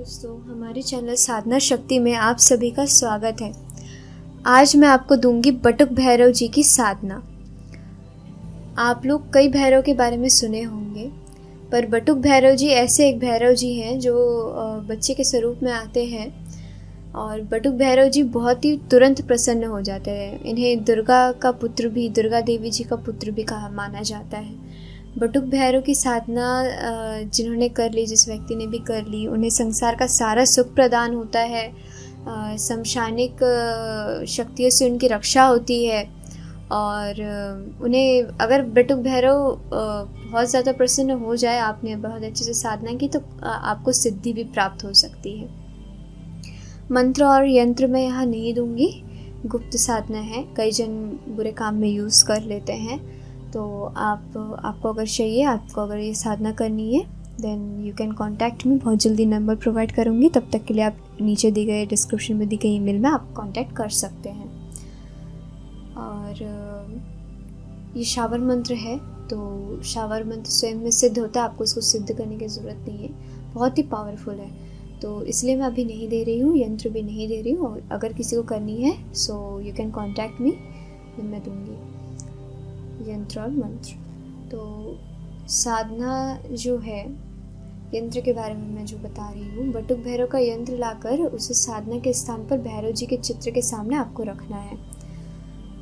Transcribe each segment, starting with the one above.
दोस्तों, हमारे चैनल साधना शक्ति में आप सभी का स्वागत है। आज मैं आपको दूंगी बटुक भैरव जी की साधना। आप लोग कई भैरव के बारे में सुने होंगे, पर बटुक भैरव जी ऐसे एक भैरव जी हैं जो बच्चे के स्वरूप में आते हैं और बटुक भैरव जी बहुत ही तुरंत प्रसन्न हो जाते हैं। इन्हें दुर्गा देवी जी का पुत्र भी कहा माना जाता है। बटुक भैरव की साधना जिन्होंने कर ली, जिस व्यक्ति ने भी कर ली, उन्हें संसार का सारा सुख प्रदान होता है। समशानिक शक्तियों से उनकी रक्षा होती है और उन्हें अगर बटुक भैरव बहुत ज़्यादा प्रसन्न हो जाए, आपने बहुत अच्छे से साधना की, तो आपको सिद्धि भी प्राप्त हो सकती है। मंत्र और यंत्र मैं यहाँ नहीं दूंगी, गुप्त साधना है, कई जन बुरे काम में यूज़ कर लेते हैं। तो आपको अगर चाहिए, आपको अगर ये साधना करनी है, then you can contact me. बहुत जल्दी नंबर प्रोवाइड करूँगी, तब तक के लिए आप नीचे दी गए डिस्क्रिप्शन में दी गई ईमेल में आप कॉन्टैक्ट कर सकते हैं। और ये शावर मंत्र है, तो शावर मंत्र स्वयं में सिद्ध होता है, आपको इसको सिद्ध करने की ज़रूरत नहीं है, बहुत ही पावरफुल है। तो इसलिए मैं अभी नहीं दे रही हूँ, यंत्र भी नहीं दे रही हूँ। और अगर किसी को करनी है सो यू कैन कॉन्टैक्ट मी, मैं दूँगी यंत्र और मंत्र। तो साधना जो है, यंत्र के बारे में मैं जो बता रही हूँ, बटुक भैरव का यंत्र लाकर उसे साधना के स्थान पर भैरव जी के चित्र के सामने आपको रखना है।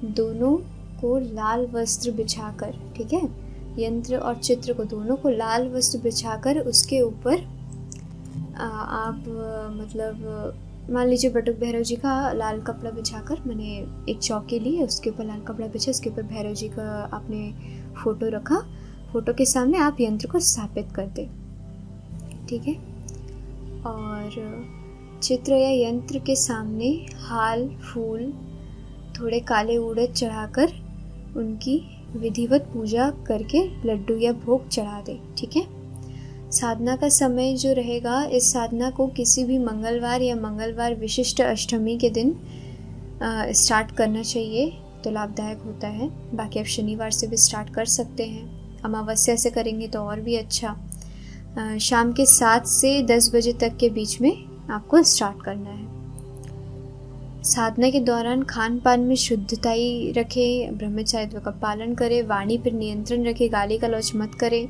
दोनों को लाल वस्त्र बिछाकर, ठीक है, यंत्र और चित्र को दोनों को लाल वस्त्र बिछाकर उसके ऊपर आप मान लीजिए बटुक भैरव जी का लाल कपड़ा बिछाकर, मैंने एक चौकी ली है, उसके ऊपर लाल कपड़ा बिछा, उसके ऊपर भैरव जी का आपने फ़ोटो रखा। फ़ोटो के सामने आप यंत्र को स्थापित कर दें, ठीक है। और चित्र या यंत्र के सामने हाल फूल, थोड़े काले उड़द चढ़ाकर उनकी विधिवत पूजा करके लड्डू या भोग चढ़ा दें, ठीक है। साधना का समय जो रहेगा, इस साधना को किसी भी मंगलवार या मंगलवार विशिष्ट अष्टमी के दिन स्टार्ट करना चाहिए, तो लाभदायक होता है। बाकी आप शनिवार से भी स्टार्ट कर सकते हैं, अमावस्या से करेंगे तो और भी अच्छा। शाम के 7 से 10 बजे तक के बीच में आपको स्टार्ट करना है। साधना के दौरान खान पान में शुद्धता ही रखें, ब्रह्मचर्य का पालन करें, वाणी पर नियंत्रण रखें, गाली गलौज मत करें,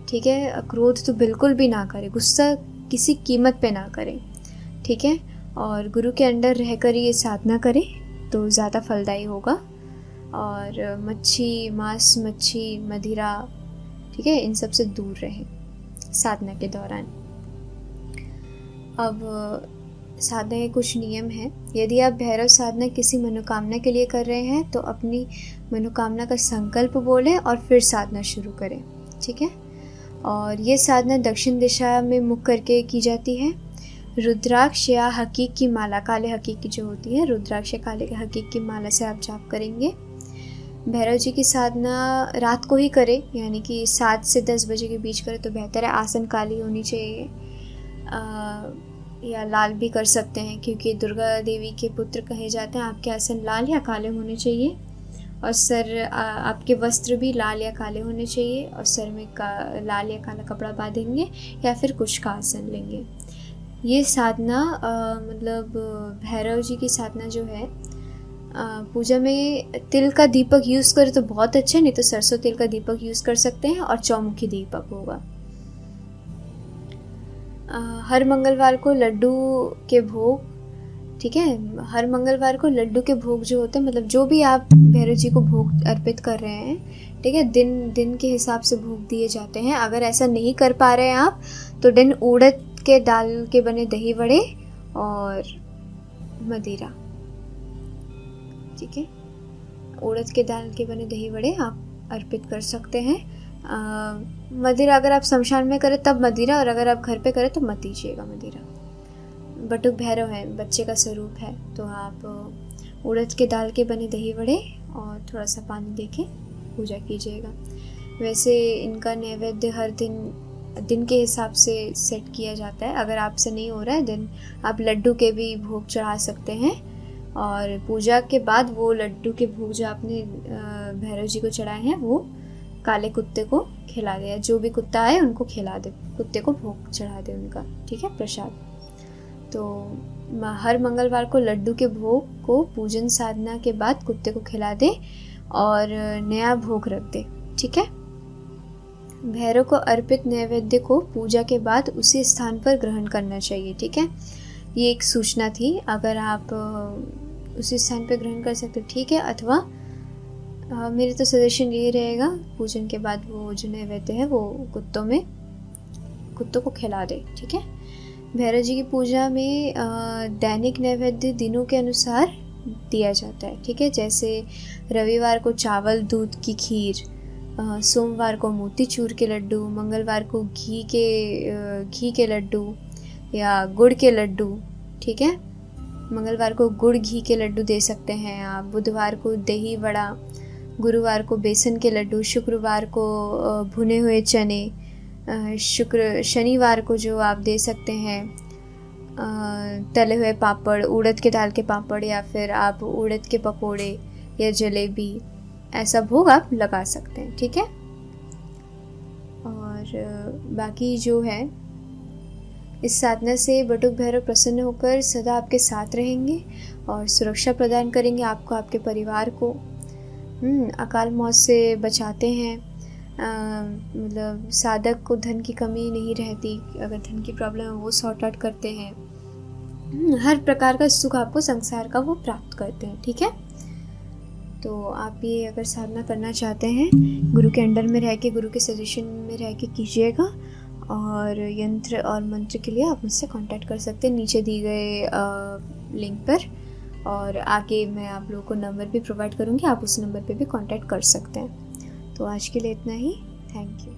ठीक है। क्रोध तो बिल्कुल भी ना करें, गुस्सा किसी कीमत पे ना करें, ठीक है। और गुरु के अंडर रहकर ये साधना करें तो ज़्यादा फलदायी होगा। और मांस मच्छी मदिरा, ठीक है, इन सब से दूर रहें साधना के दौरान। अब साधना के कुछ नियम हैं। यदि आप भैरव साधना किसी मनोकामना के लिए कर रहे हैं तो अपनी मनोकामना का संकल्प बोलें और फिर साधना शुरू करें, ठीक है। और ये साधना दक्षिण दिशा में मुख करके की जाती है। रुद्राक्ष या हकीक की माला, काले हकीक की जो होती है, रुद्राक्ष या काले हकीक की माला से आप जाप करेंगे। भैरव जी की साधना रात को ही करें, यानी कि 7 से 10 बजे के बीच करें तो बेहतर है। आसन काली होनी चाहिए, या लाल भी कर सकते हैं, क्योंकि दुर्गा देवी के पुत्र कहे जाते हैं। आपके आसन लाल या काले होने चाहिए और सर आपके वस्त्र भी लाल या काले होने चाहिए और सर में लाल या काला कपड़ा बांधेंगे या फिर कुश का आसन लेंगे। ये साधना भैरव जी की साधना जो है, पूजा में तिल का दीपक यूज़ करें तो बहुत अच्छा है, नहीं तो सरसों तेल का दीपक यूज़ कर सकते हैं और चौमुखी दीपक होगा। हर मंगलवार को लड्डू के भोग, ठीक है, हर मंगलवार को लड्डू के भोग जो होते हैं, जो भी आप भैरव जी को भोग अर्पित कर रहे हैं, ठीक है, दिन के हिसाब से भोग दिए जाते हैं। अगर ऐसा नहीं कर पा रहे हैं आप, तो दिन उड़द के दाल के बने दही वड़े और मदिरा, ठीक है, उड़द के दाल के बने दही वड़े आप अर्पित कर सकते हैं। मदिरा अगर आप शमशान में करें तब मदिरा, और अगर आप घर पे करें तो मत दीजिएगा मदिरा। बटुक भैरव है, बच्चे का स्वरूप है, तो आप उड़द के दाल के बने दही वड़े और थोड़ा सा पानी देके पूजा कीजिएगा। वैसे इनका नैवेद्य हर दिन के हिसाब से सेट किया जाता है। अगर आपसे नहीं हो रहा है, देन आप लड्डू के भी भोग चढ़ा सकते हैं और पूजा के बाद वो लड्डू के भोग जो आपने भैरव जी को चढ़ाए हैं, वो काले कुत्ते को खिला दे, या जो भी कुत्ता है उनको खिला दे, कुत्ते को भोग चढ़ा दे उनका, ठीक है, प्रसाद। तो हर मंगलवार को लड्डू के भोग को पूजन साधना के बाद कुत्ते को खिला दे और नया भोग रख दे, ठीक है। भैरव को अर्पित नैवेद्य को पूजा के बाद उसी स्थान पर ग्रहण करना चाहिए, ठीक है। ये एक सूचना थी, अगर आप उसी स्थान पर ग्रहण कर सकते ठीक है, अथवा मेरे तो सजेशन यही रहेगा पूजन के बाद वो जो नैवेद्य है वो कुत्तों को खिला दे, ठीक है। भैरव जी की पूजा में दैनिक नैवेद्य दिनों के अनुसार दिया जाता है, ठीक है। जैसे रविवार को चावल दूध की खीर, सोमवार को मोतीचूर के लड्डू, मंगलवार को घी के लड्डू या गुड़ के लड्डू, ठीक है। मंगलवार को गुड़ घी के लड्डू दे सकते हैं आप, बुधवार को दही वड़ा, गुरुवार को बेसन के लड्डू, शुक्रवार को भुने हुए चने, शनिवार को जो आप दे सकते हैं तले हुए पापड़, उड़द के दाल के पापड़, या फिर आप उड़द के पकोड़े या जलेबी, ऐसा भोग आप लगा सकते हैं, ठीक है। और बाकी जो है, इस साधना से बटुक भैरव प्रसन्न होकर सदा आपके साथ रहेंगे और सुरक्षा प्रदान करेंगे आपको, आपके परिवार को। अकाल मौत से बचाते हैं। मतलब साधक को धन की कमी नहीं रहती, अगर धन की प्रॉब्लम है वो सॉर्ट आउट करते हैं। हर प्रकार का सुख आपको संसार का वो प्राप्त करते हैं, ठीक है। तो आप ये अगर साधना करना चाहते हैं, गुरु के अंडर में रह के, गुरु के सजेशन में रह के कीजिएगा। और यंत्र और मंत्र के लिए आप मुझसे कांटेक्ट कर सकते हैं नीचे दी गए लिंक पर, और आगे मैं आप लोगों को नंबर भी प्रोवाइड करूँगी, आप उस नंबर पे भी कांटेक्ट कर सकते हैं। तो आज के लिए इतना ही। Thank you.